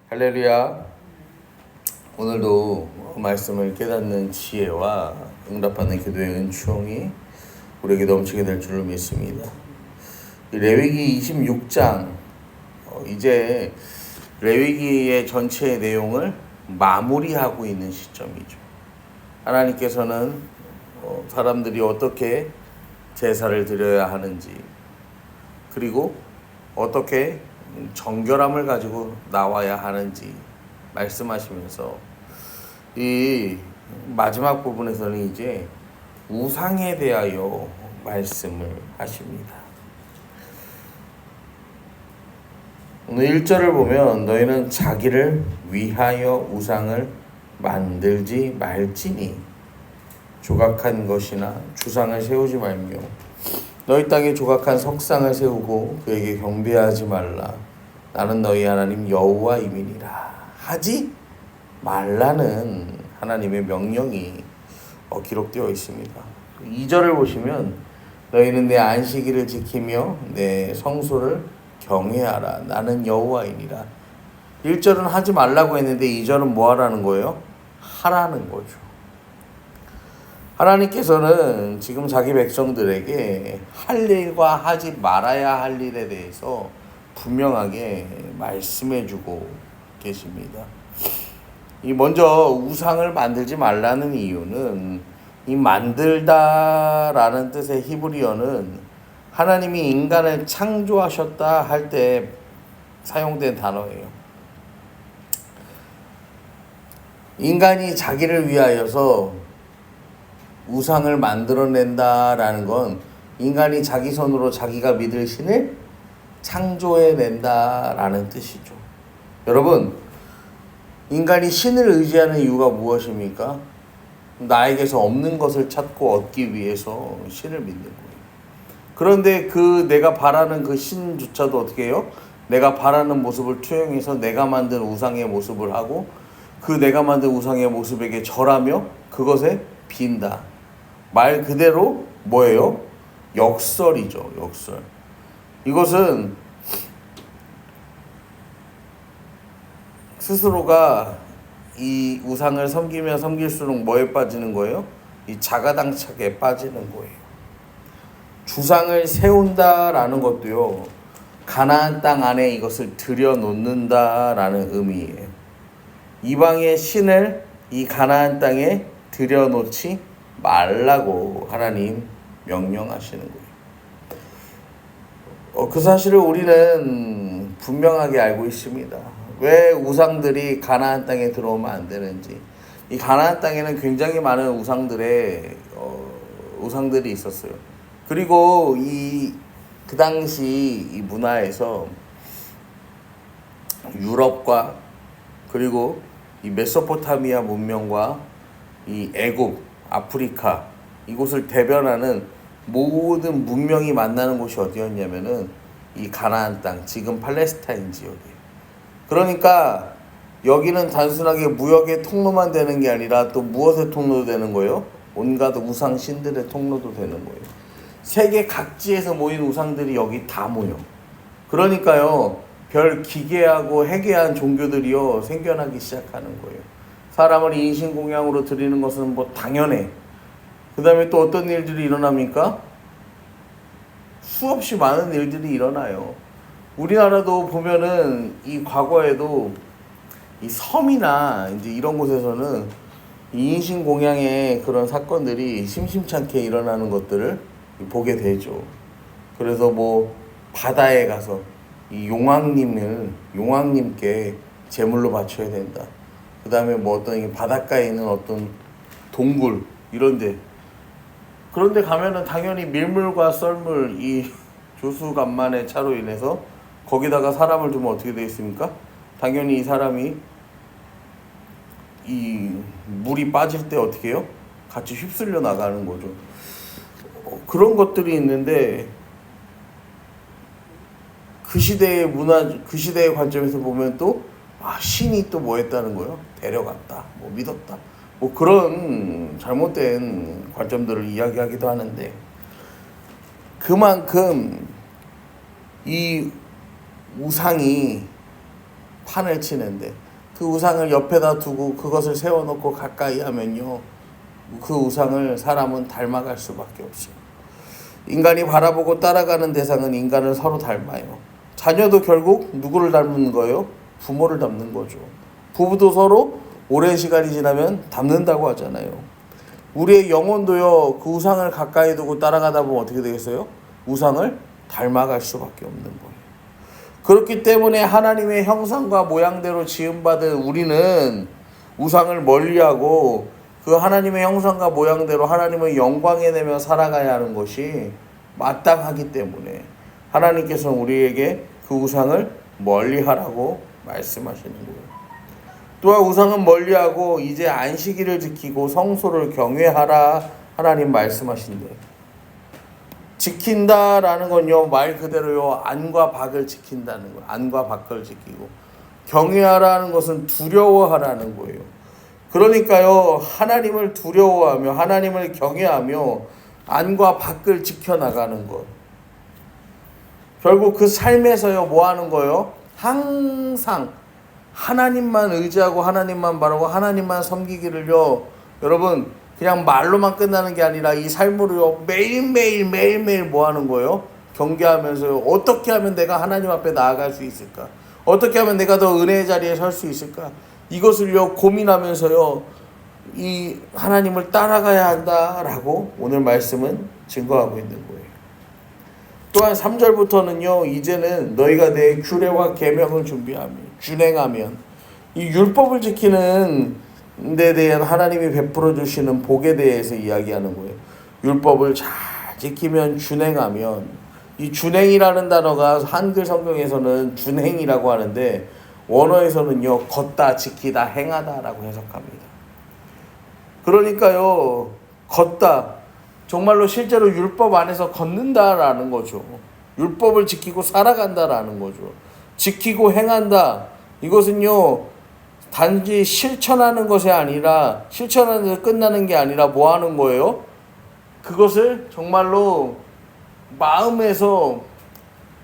할렐루야. 오늘도 말씀을 깨닫는 지혜와 응답받는 기도의 은총이 우리에게 넘치게 될 줄을 믿습니다. 레위기 26장 이제 레위기의 전체의 내용을 마무리하고 있는 시점이죠. 하나님께서는 사람들이 어떻게 제사를 드려야 하는지, 그리고 어떻게 정결함을 가지고 나와야 하는지 말씀하시면서 이 마지막 부분에서는 이제 우상에 대하여 말씀을 하십니다. 오늘 1절을 보면 너희는 자기를 위하여 우상을 만들지 말지니 조각한 것이나 주상을 세우지 말며 너희 땅에 조각한 석상을 세우고 그에게 경배하지 말라. 나는 너희 하나님 여호와임이니라. 하지 말라는 하나님의 명령이 기록되어 있습니다. 2절을 보시면 너희는 내 안식일을 지키며 내 성소를 경외하라. 나는 여호와이니라. 1절은 하지 말라고 했는데 2절은 뭐 하라는 거예요? 하라는 거죠. 하나님께서는 지금 자기 백성들에게 할 일과 하지 말아야 할 일에 대해서 분명하게 말씀해주고 계십니다. 먼저 우상을 만들지 말라는 이유는 이 만들다라는 뜻의 히브리어는 하나님이 인간을 창조하셨다 할 때 사용된 단어예요. 인간이 자기를 위하여서 우상을 만들어낸다라는 건 인간이 자기 손으로 자기가 믿을 신을 창조해낸다라는 뜻이죠. 여러분, 인간이 신을 의지하는 이유가 무엇입니까? 나에게서 없는 것을 찾고 얻기 위해서 신을 믿는 거예요. 그런데 내가 바라는 그 신조차도 어떻게 해요? 내가 바라는 모습을 투영해서 내가 만든 우상의 모습을 하고 그 내가 만든 우상의 모습에게 절하며 그것에 빈다. 말 그대로 뭐예요? 역설이죠. 역설. 이것은 스스로가 이 우상을 섬기면 섬길수록 뭐에 빠지는 거예요? 이 자가당착에 빠지는 거예요. 주상을 세운다라는 것도요, 가나안 땅 안에 이것을 들여놓는다라는 의미예요. 이방의 신을 이 가나안 땅에 들여놓지 말라고 하나님 명령하시는 거예요. 그 사실을 우리는 분명하게 알고 있습니다. 왜 우상들이 가나안 땅에 들어오면 안 되는지. 이 가나안 땅에는 굉장히 많은 우상들이 있었어요. 그리고 그 당시 이 문화에서 유럽과 그리고 이 메소포타미아 문명과 이 애굽, 아프리카 이곳을 대변하는 모든 문명이 만나는 곳이 어디였냐면은 이 가나안 땅, 지금 팔레스타인 지역이에요. 그러니까 여기는 단순하게 무역의 통로만 되는 게 아니라 또 무엇의 통로도 되는 거예요? 온갖 우상 신들의 통로도 되는 거예요. 세계 각지에서 모인 우상들이 여기 다 모여. 그러니까요, 별 기괴하고 해괴한 종교들이요 생겨나기 시작하는 거예요. 사람을 인신공양으로 드리는 것은 뭐 당연해. 그 다음에 또 어떤 일들이 일어납니까? 수없이 많은 일들이 일어나요. 우리나라도 보면은 이 과거에도 이 섬이나 이제 이런 곳에서는 이 인신공양의 그런 사건들이 심심찮게 일어나는 것들을 보게 되죠. 그래서 뭐 바다에 가서 이 용왕님께 제물로 바쳐야 된다. 그 다음에 뭐 어떤 바닷가에 있는 어떤 동굴 이런데, 그런데 가면은 당연히 밀물과 썰물 이 조수간만의 차로 인해서 거기다가 사람을 두면 어떻게 되어 있습니까? 당연히 이 사람이 이 물이 빠질 때 어떻게 해요? 같이 휩쓸려 나가는 거죠. 그런 것들이 있는데 그 시대의 문화, 그 시대의 관점에서 보면 또 신이 또 뭐 했다는 거예요? 데려갔다, 뭐 믿었다, 뭐 그런 잘못된 관점들을 이야기하기도 하는데, 그만큼 이 우상이 판을 치는데 그 우상을 옆에다 두고 그것을 세워놓고 가까이 하면요, 그 우상을 사람은 닮아갈 수밖에 없어요. 인간이 바라보고 따라가는 대상은 인간을 서로 닮아요. 자녀도 결국 누구를 닮는 거예요? 부모를 닮는 거죠. 부부도 서로 오랜 시간이 지나면 닮는다고 하잖아요. 우리의 영혼도요, 그 우상을 가까이 두고 따라가다 보면 어떻게 되겠어요? 우상을 닮아갈 수밖에 없는 거예요. 그렇기 때문에 하나님의 형상과 모양대로 지음받은 우리는 우상을 멀리하고 그 하나님의 형상과 모양대로 하나님의 영광에 내며 살아가야 하는 것이 마땅하기 때문에 하나님께서는 우리에게 그 우상을 멀리하라고 말씀하시는 거예요. 또한 우상은 멀리하고 이제 안식일을 지키고 성소를 경외하라 하나님 말씀하신대. 지킨다라는 건요, 말 그대로요, 안과 밖을 지킨다는 거예요. 안과 밖을 지키고, 경외하라는 것은 두려워하라는 거예요. 그러니까요, 하나님을 두려워하며 하나님을 경외하며 안과 밖을 지켜나가는 것. 결국 그 삶에서요, 뭐 하는 거예요? 항상 하나님만 의지하고 하나님만 바라고 하나님만 섬기기를요, 여러분, 그냥 말로만 끝나는 게 아니라 이 삶으로요, 매일매일 뭐 하는 거예요? 경계하면서요, 어떻게 하면 내가 하나님 앞에 나아갈 수 있을까? 어떻게 하면 내가 더 은혜의 자리에 설 수 있을까? 이것을요, 고민하면서요, 이 하나님을 따라가야 한다라고 오늘 말씀은 증거하고 있는 거예요. 또한 3절부터는요, 이제는 너희가 내 규례와 계명을 준행하면 이 율법을 지키는 데 대한 하나님이 베풀어 주시는 복에 대해서 이야기하는 거예요. 율법을 잘 지키면, 준행하면, 이 준행이라는 단어가 한글 성경에서는 준행이라고 하는데 원어에서는요, 걷다, 지키다, 행하다라고 해석합니다. 그러니까요, 걷다, 정말로 실제로 율법 안에서 걷는다라는 거죠. 율법을 지키고 살아간다라는 거죠. 지키고 행한다, 이것은요, 단지 실천하는 것이 아니라, 실천하는 데서 끝나는 게 아니라 뭐 하는 거예요? 그것을 정말로 마음에서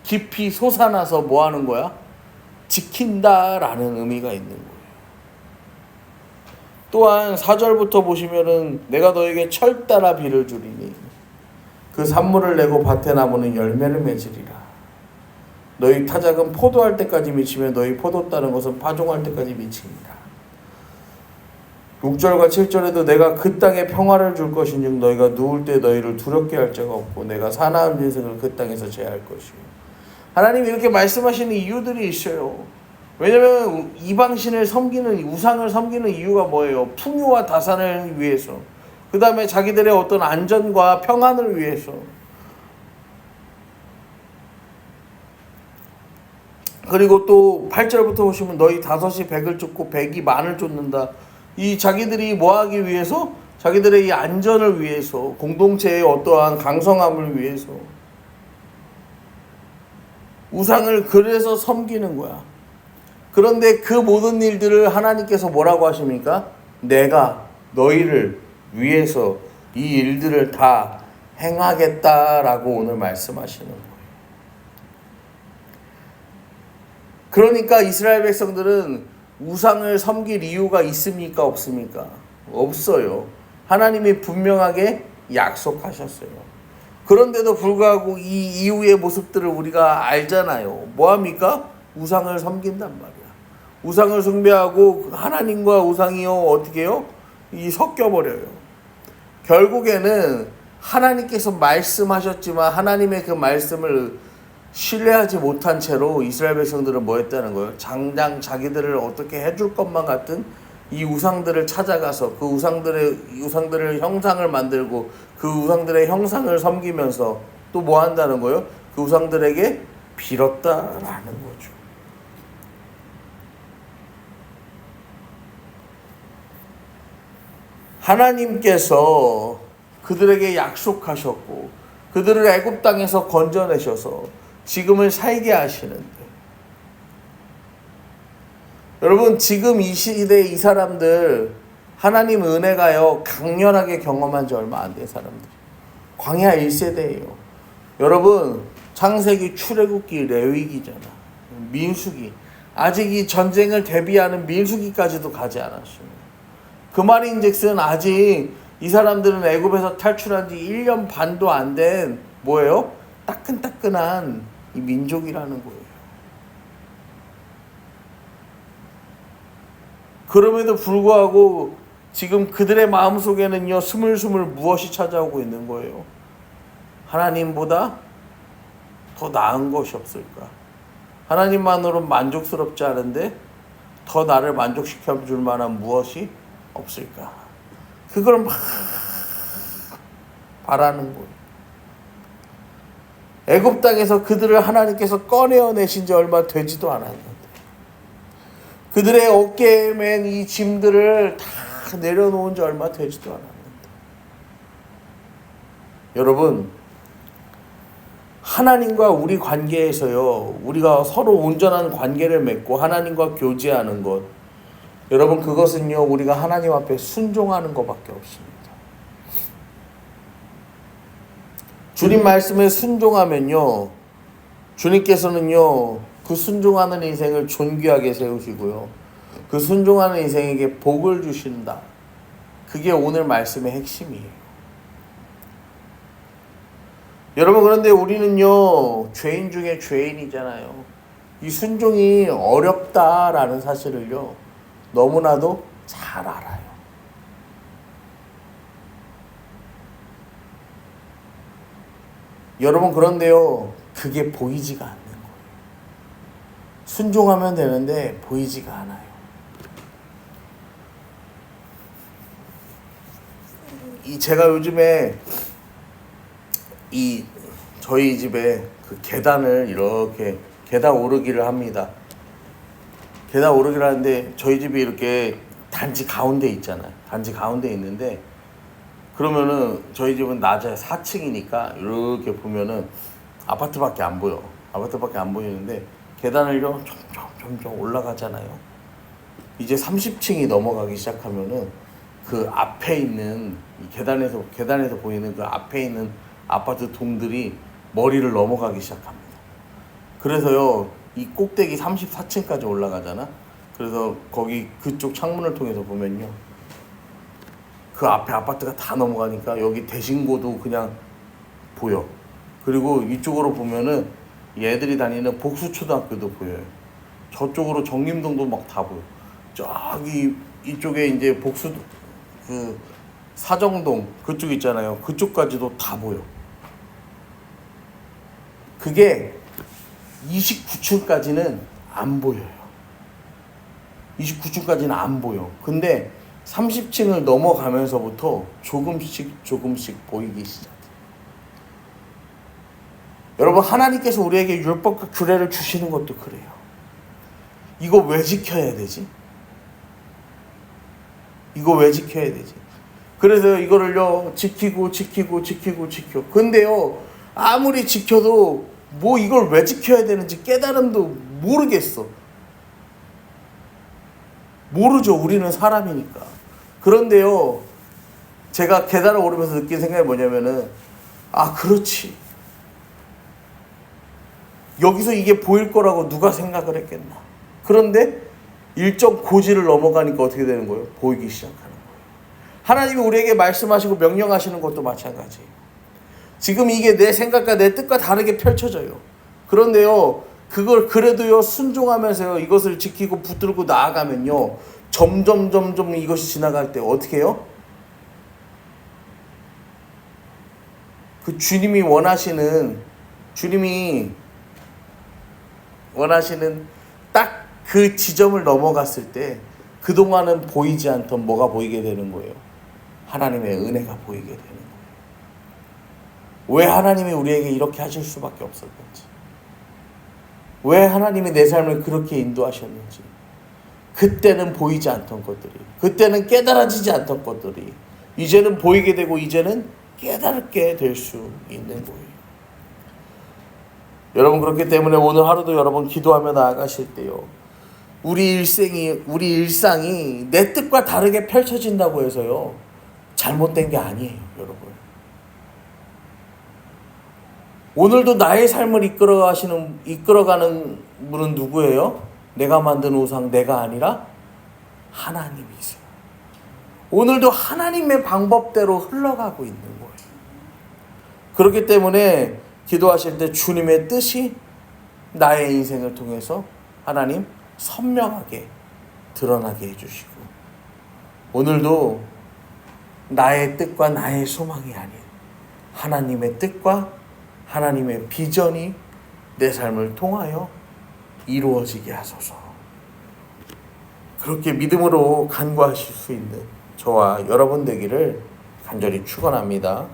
깊이 솟아나서 뭐 하는 거야? 지킨다라는 의미가 있는 거예요. 또한 4절부터 보시면은 내가 너에게 철 따라 비를 주리니 그 산물을 내고 밭에 나무는 열매를 맺으리라. 너희 타작은 포도할 때까지 미치며 너희 포도 따는 것은 파종할 때까지 미치니라. 6절과 7절에도 내가 그 땅에 평화를 줄 것인즉 너희가 누울 때 너희를 두렵게 할 자가 없고 내가 사나운 인생을 그 땅에서 제할 것이요. 하나님이 이렇게 말씀하시는 이유들이 있어요. 왜냐하면 이방신을 섬기는, 우상을 섬기는 이유가 뭐예요? 풍요와 다산을 위해서, 그 다음에 자기들의 어떤 안전과 평안을 위해서. 그리고 또 8절부터 보시면 너희 다섯이 백을 쫓고 백이 만을 쫓는다. 이 자기들이 뭐 하기 위해서? 자기들의 이 안전을 위해서, 공동체의 어떠한 강성함을 위해서 우상을 그래서 섬기는 거야. 그런데 그 모든 일들을 하나님께서 뭐라고 하십니까? 내가 너희를 위해서 이 일들을 다 행하겠다라고 오늘 말씀하시는 거예요. 그러니까 이스라엘 백성들은 우상을 섬길 이유가 있습니까? 없습니까? 없어요. 하나님이 분명하게 약속하셨어요. 그런데도 불구하고 이 이후의 모습들을 우리가 알잖아요. 뭐합니까? 우상을 섬긴단 말이야. 우상을 숭배하고 하나님과 우상이요, 어떻게 해요? 섞여버려요. 결국에는 하나님께서 말씀하셨지만 하나님의 그 말씀을 신뢰하지 못한 채로 이스라엘 백성들은 뭐 했다는 거예요? 장장 자기들을 어떻게 해줄 것만 같은 이 우상들을 찾아가서 그 우상들의 형상을 만들고 그 우상들의 형상을 섬기면서 또 뭐 한다는 거예요? 그 우상들에게 빌었다라는 거죠. 하나님께서 그들에게 약속하셨고 그들을 애굽 땅에서 건져내셔서 지금을 살게 하시는데, 여러분 지금 이 시대 이 사람들 하나님 은혜가요 강렬하게 경험한 지 얼마 안 된 사람들, 광야 1세대예요. 여러분 창세기, 출애굽기, 레위기잖아, 민수기, 아직 이 전쟁을 대비하는 밀수기까지도 가지 않았습니다. 그 말인즉슨 아직 이 사람들은 애굽에서 탈출한 지 1년 반도 안 된 뭐예요? 따끈따끈한 이 민족이라는 거예요. 그럼에도 불구하고 지금 그들의 마음속에는요, 스물스물 무엇이 찾아오고 있는 거예요? 하나님보다 더 나은 것이 없을까? 하나님만으로는 만족스럽지 않은데 더 나를 만족시켜 줄 만한 무엇이 없을까? 그걸 막 바라는 거예요. 애굽 땅에서 그들을 하나님께서 꺼내어내신 지 얼마 되지도 않았는데 그들의 어깨에 맨 이 짐들을 다 내려놓은 지 얼마 되지도 않았는데 여러분, 하나님과 우리 관계에서요, 우리가 서로 온전한 관계를 맺고 하나님과 교제하는 것, 여러분, 그것은요, 우리가 하나님 앞에 순종하는 것밖에 없습니다. 주님 말씀에 순종하면요, 주님께서는요, 그 순종하는 인생을 존귀하게 세우시고요, 그 순종하는 인생에게 복을 주신다. 그게 오늘 말씀의 핵심이에요. 여러분, 그런데 우리는요, 죄인 중에 죄인이잖아요. 이 순종이 어렵다라는 사실을요, 너무나도 잘 알아요. 여러분, 그런데요, 그게 보이지가 않는 거예요. 순종하면 되는데 보이지가 않아요. 제가 요즘에 저희 집에 그 계단을 이렇게 계단 오르기를 합니다. 계단 오르기를 하는데 저희 집이 이렇게 단지 가운데 있잖아요. 단지 가운데 있는데 그러면은 저희 집은 낮에 4층이니까 이렇게 보면은 아파트밖에 안 보여. 아파트밖에 안 보이는데 계단을 점점 올라가잖아요. 이제 30층이 넘어가기 시작하면은 그 앞에 있는 계단에서 보이는 그 앞에 있는 아파트 동들이 머리를 넘어가기 시작합니다. 그래서요, 이 꼭대기 34층까지 올라가잖아. 그래서 거기 그쪽 창문을 통해서 보면요, 그 앞에 아파트가 다 넘어가니까 여기 대신고도 그냥 보여. 그리고 이쪽으로 보면은 얘들이 다니는 복수초등학교도 보여요. 저쪽으로 정림동도 막 다 보여. 저기 이쪽에 이제 그 사정동 그쪽 있잖아요. 그쪽까지도 다 보여. 그게 29층까지는 안 보여요. 29층까지는 안 보여. 근데 30층을 넘어가면서부터 조금씩 보이기 시작해요. 여러분, 하나님께서 우리에게 율법과 규례를 주시는 것도 그래요. 이거 왜 지켜야 되지? 이거 왜 지켜야 되지? 그래서 이거를요, 지키고. 근데요, 아무리 지켜도 뭐 이걸 왜 지켜야 되는지 깨달음도 모르겠어. 모르죠. 우리는 사람이니까. 그런데요, 제가 계단을 오르면서 느낀 생각이 뭐냐면은, 아, 그렇지. 여기서 이게 보일 거라고 누가 생각을 했겠나. 그런데 일정 고지를 넘어가니까 어떻게 되는 거예요? 보이기 시작하는 거예요. 하나님이 우리에게 말씀하시고 명령하시는 것도 마찬가지예요. 지금 이게 내 생각과 내 뜻과 다르게 펼쳐져요. 그런데요, 그걸 그래도요, 순종하면서요, 이것을 지키고 붙들고 나아가면요, 점점 이것이 지나갈 때 어떻게 해요? 그 주님이 원하시는 딱 그 지점을 넘어갔을 때 그동안은 보이지 않던 뭐가 보이게 되는 거예요? 하나님의 은혜가 보이게 되는 거예요. 왜 하나님이 우리에게 이렇게 하실 수밖에 없었는지, 왜 하나님이 내 삶을 그렇게 인도하셨는지, 그때는 보이지 않던 것들이, 그때는 깨달아지지 않던 것들이 이제는 보이게 되고 이제는 깨닫게 될 수 있는 거예요. 여러분, 그렇기 때문에 오늘 하루도 여러분 기도하며 나아가실 때요, 우리 일상이 내 뜻과 다르게 펼쳐진다고 해서요, 잘못된 게 아니에요, 여러분. 오늘도 나의 삶을 이끌어가는 분은 누구예요? 내가 만든 우상 내가 아니라 하나님이세요. 오늘도 하나님의 방법대로 흘러가고 있는 거예요. 그렇기 때문에 기도하실 때 주님의 뜻이 나의 인생을 통해서 하나님 선명하게 드러나게 해주시고, 오늘도 나의 뜻과 나의 소망이 아닌 하나님의 뜻과 하나님의 비전이 내 삶을 통하여 이루어지게 하소서. 그렇게 믿음으로 간구하실 수 있는 저와 여러분 되기를 간절히 축원합니다.